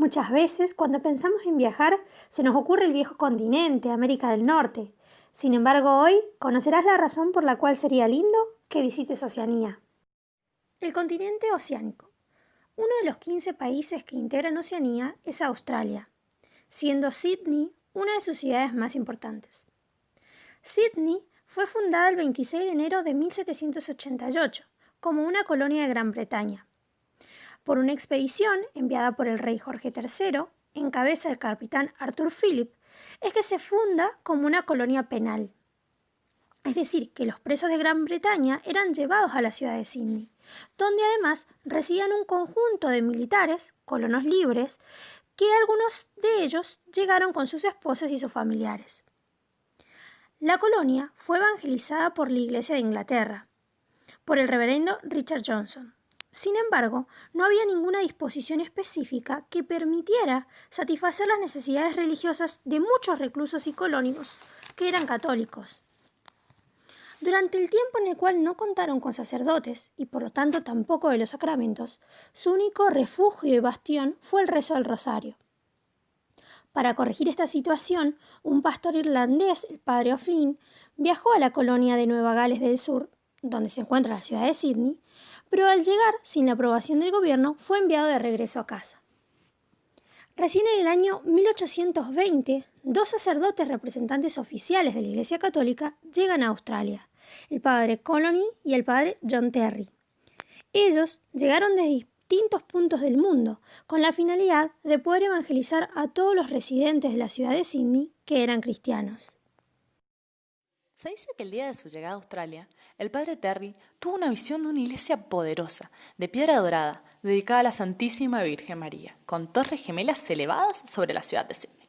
Muchas veces, cuando pensamos en viajar, se nos ocurre el viejo continente, América del Norte. Sin embargo, hoy conocerás la razón por la cual sería lindo que visites Oceanía. El continente oceánico. Uno de los 15 países que integran Oceanía es Australia, siendo Sydney una de sus ciudades más importantes. Sydney fue fundada el 26 de enero de 1788 como una colonia de Gran Bretaña. Por una expedición enviada por el rey Jorge III, en cabeza del capitán Arthur Phillip, es que se funda como una colonia penal. Es decir, que los presos de Gran Bretaña eran llevados a la ciudad de Sydney, donde además residían un conjunto de militares, colonos libres, que algunos de ellos llegaron con sus esposas y sus familiares. La colonia fue evangelizada por la Iglesia de Inglaterra, por el reverendo Richard Johnson. Sin embargo, no había ninguna disposición específica que permitiera satisfacer las necesidades religiosas de muchos reclusos y colónicos que eran católicos. Durante el tiempo en el cual no contaron con sacerdotes y por lo tanto tampoco de los sacramentos, su único refugio y bastión fue el rezo del rosario. Para corregir esta situación, un pastor irlandés, el padre O'Flynn, viajó a la colonia de Nueva Gales del Sur, donde se encuentra la ciudad de Sydney, pero al llegar sin la aprobación del gobierno fue enviado de regreso a casa. Recién en el año 1820, dos sacerdotes representantes oficiales de la Iglesia Católica llegan a Australia, el padre Colony y el padre John Terry. Ellos llegaron de distintos puntos del mundo, con la finalidad de poder evangelizar a todos los residentes de la ciudad de Sydney que eran cristianos. Se dice que el día de su llegada a Australia, el padre Terry tuvo una visión de una iglesia poderosa, de piedra dorada, dedicada a la Santísima Virgen María, con torres gemelas elevadas sobre la ciudad de Sydney.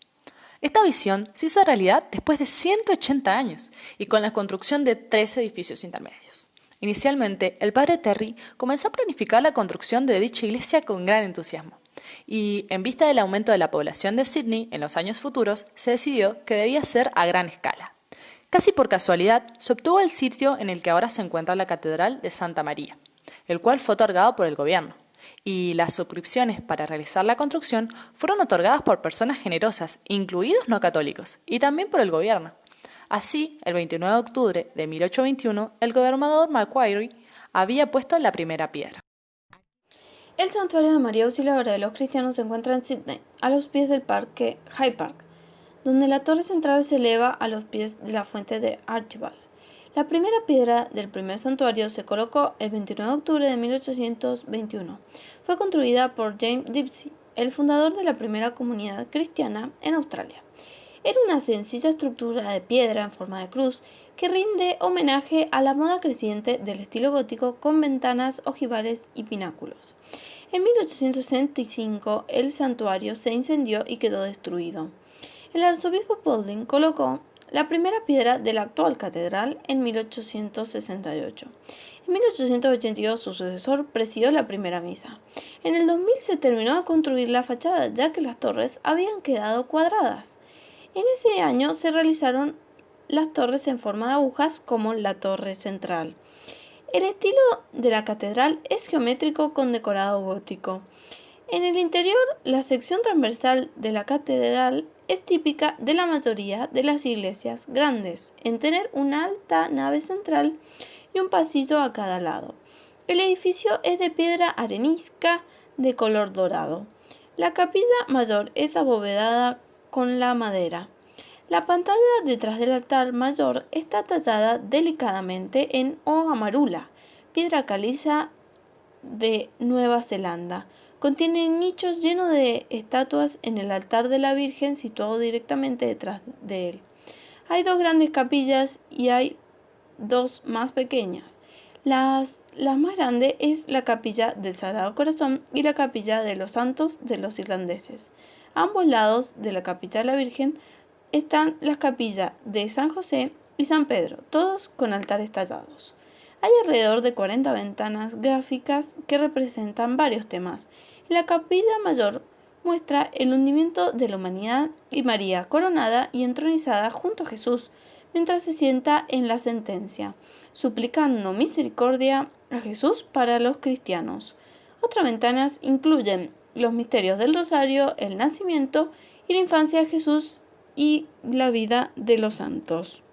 Esta visión se hizo realidad después de 180 años y con la construcción de 3 edificios intermedios. Inicialmente, el padre Terry comenzó a planificar la construcción de dicha iglesia con gran entusiasmo. Y, en vista del aumento de la población de Sydney en los años futuros, se decidió que debía ser a gran escala. Casi por casualidad, se obtuvo el sitio en el que ahora se encuentra la Catedral de Santa María, el cual fue otorgado por el gobierno, y las suscripciones para realizar la construcción fueron otorgadas por personas generosas, incluidos no católicos, y también por el gobierno. Así, el 29 de octubre de 1821, el gobernador Macquarie había puesto la primera piedra. El santuario de María Auxiliadora de los Cristianos se encuentra en Sydney, a los pies del parque Hyde Park, donde la torre central se eleva a los pies de la fuente de Archibald. La primera piedra del primer santuario se colocó el 29 de octubre de 1821. Fue construida por James Dempsey, el fundador de la primera comunidad cristiana en Australia. Era una sencilla estructura de piedra en forma de cruz que rinde homenaje a la moda creciente del estilo gótico con ventanas ojivales y pináculos. En 1865 el santuario se incendió y quedó destruido. El arzobispo Paulding colocó la primera piedra de la actual catedral en 1868. En 1882 su sucesor presidió la primera misa. En el 2000 se terminó de construir la fachada, ya que las torres habían quedado cuadradas. En ese año se realizaron las torres en forma de agujas, como la torre central. El estilo de la catedral es geométrico con decorado gótico. En el interior, la sección transversal de la catedral es típica de la mayoría de las iglesias grandes, en tener una alta nave central y un pasillo a cada lado. El edificio es de piedra arenisca de color dorado. La capilla mayor es abovedada con la madera. La pantalla detrás del altar mayor está tallada delicadamente en amarula, piedra caliza de Nueva Zelanda. Contiene nichos llenos de estatuas en el altar de la Virgen situado directamente detrás de él. Hay 2 grandes capillas y hay 2 más pequeñas. La más grande es la capilla del Sagrado Corazón y la capilla de los Santos de los Irlandeses. A ambos lados de la capilla de la Virgen están las capillas de San José y San Pedro, todos con altares tallados. Hay alrededor de 40 ventanas gráficas que representan varios temas. En la capilla mayor muestra el hundimiento de la humanidad y María coronada y entronizada junto a Jesús, mientras se sienta en la sentencia, suplicando misericordia a Jesús para los cristianos. Otras ventanas incluyen los misterios del Rosario, el nacimiento y la infancia de Jesús y la vida de los santos.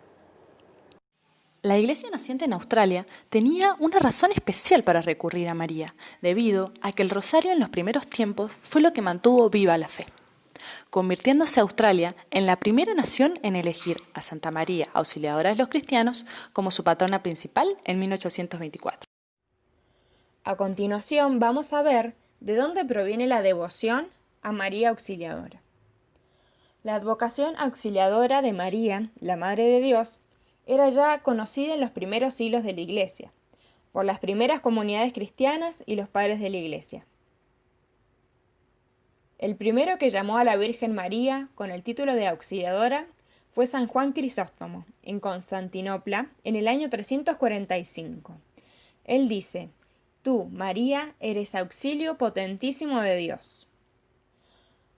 La iglesia naciente en Australia tenía una razón especial para recurrir a María, debido a que el rosario en los primeros tiempos fue lo que mantuvo viva la fe, convirtiéndose Australia en la primera nación en elegir a Santa María, auxiliadora de los cristianos, como su patrona principal en 1824. A continuación vamos a ver de dónde proviene la devoción a María Auxiliadora. La advocación auxiliadora de María, la Madre de Dios, era ya conocida en los primeros siglos de la Iglesia, por las primeras comunidades cristianas y los padres de la Iglesia. El primero que llamó a la Virgen María con el título de Auxiliadora fue San Juan Crisóstomo, en Constantinopla, en el año 345. Él dice: «Tú, María, eres auxilio potentísimo de Dios».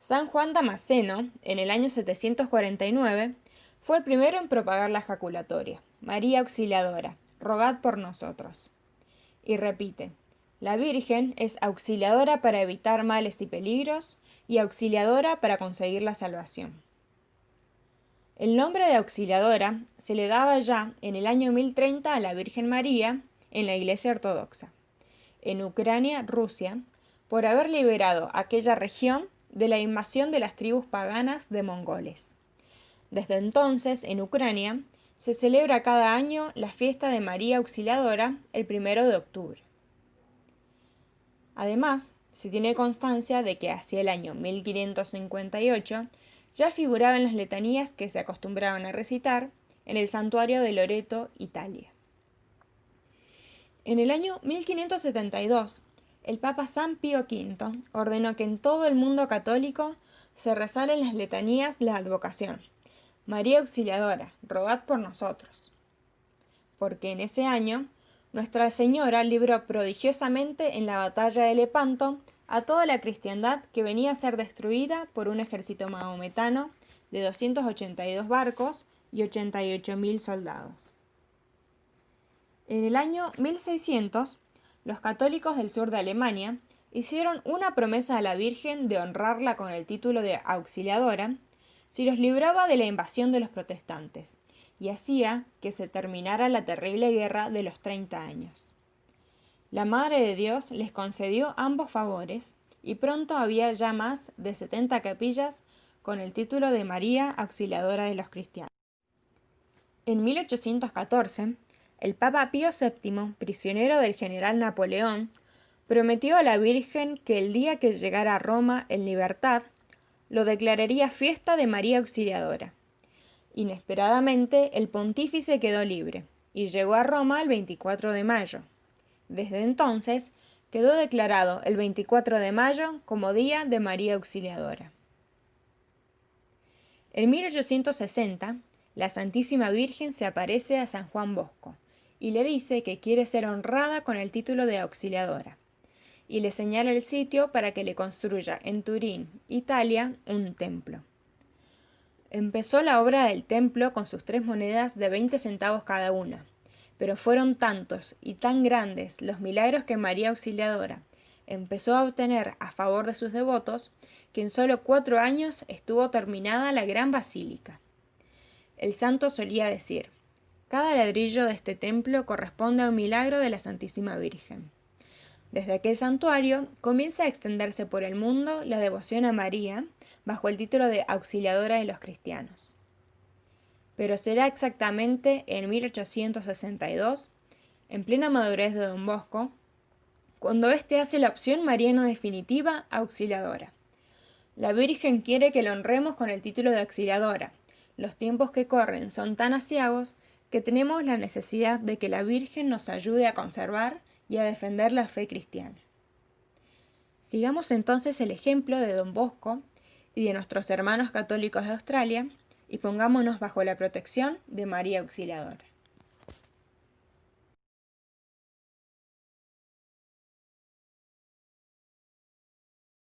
San Juan Damasceno, en el año 749, fue el primero en propagar la jaculatoria: «María Auxiliadora, rogad por nosotros». Y repite: «La Virgen es auxiliadora para evitar males y peligros, y auxiliadora para conseguir la salvación». El nombre de auxiliadora se le daba ya en el año 1030 a la Virgen María en la Iglesia Ortodoxa, en Ucrania, Rusia, por haber liberado aquella región de la invasión de las tribus paganas de mongoles. Desde entonces, en Ucrania, se celebra cada año la fiesta de María Auxiliadora el 1 de octubre. Además, se tiene constancia de que hacia el año 1558 ya figuraba en las letanías que se acostumbraban a recitar en el santuario de Loreto, Italia. En el año 1572, el Papa San Pío V ordenó que en todo el mundo católico se rezara en las letanías la advocación: «María Auxiliadora, rogad por nosotros», porque en ese año Nuestra Señora libró prodigiosamente en la batalla de Lepanto a toda la cristiandad que venía a ser destruida por un ejército mahometano de 282 barcos y 88.000 soldados. En el año 1600, los católicos del sur de Alemania hicieron una promesa a la Virgen de honrarla con el título de Auxiliadora si los libraba de la invasión de los protestantes, y hacía que se terminara la terrible guerra de los 30 años. La Madre de Dios les concedió ambos favores, y pronto había ya más de 70 capillas con el título de María Auxiliadora de los cristianos. En 1814, el Papa Pío VII, prisionero del general Napoleón, prometió a la Virgen que el día que llegara a Roma en libertad, lo declararía fiesta de María Auxiliadora. Inesperadamente, el pontífice quedó libre, y llegó a Roma el 24 de mayo. Desde entonces, quedó declarado el 24 de mayo como Día de María Auxiliadora. En 1860, la Santísima Virgen se aparece a San Juan Bosco, y le dice que quiere ser honrada con el título de Auxiliadora, y le señala el sitio para que le construya en Turín, Italia, un templo. Empezó la obra del templo con sus 3 monedas de 20 centavos cada una, pero fueron tantos y tan grandes los milagros que María Auxiliadora empezó a obtener a favor de sus devotos, que en solo 4 años estuvo terminada la gran basílica. El santo solía decir: «Cada ladrillo de este templo corresponde a un milagro de la Santísima Virgen». Desde aquel santuario comienza a extenderse por el mundo la devoción a María bajo el título de Auxiliadora de los cristianos. Pero será exactamente en 1862, en plena madurez de Don Bosco, cuando éste hace la opción mariana definitiva Auxiliadora. La Virgen quiere que lo honremos con el título de Auxiliadora. Los tiempos que corren son tan aciagos que tenemos la necesidad de que la Virgen nos ayude a conservar y a defender la fe cristiana. Sigamos entonces el ejemplo de Don Bosco y de nuestros hermanos católicos de Australia y pongámonos bajo la protección de María Auxiliadora.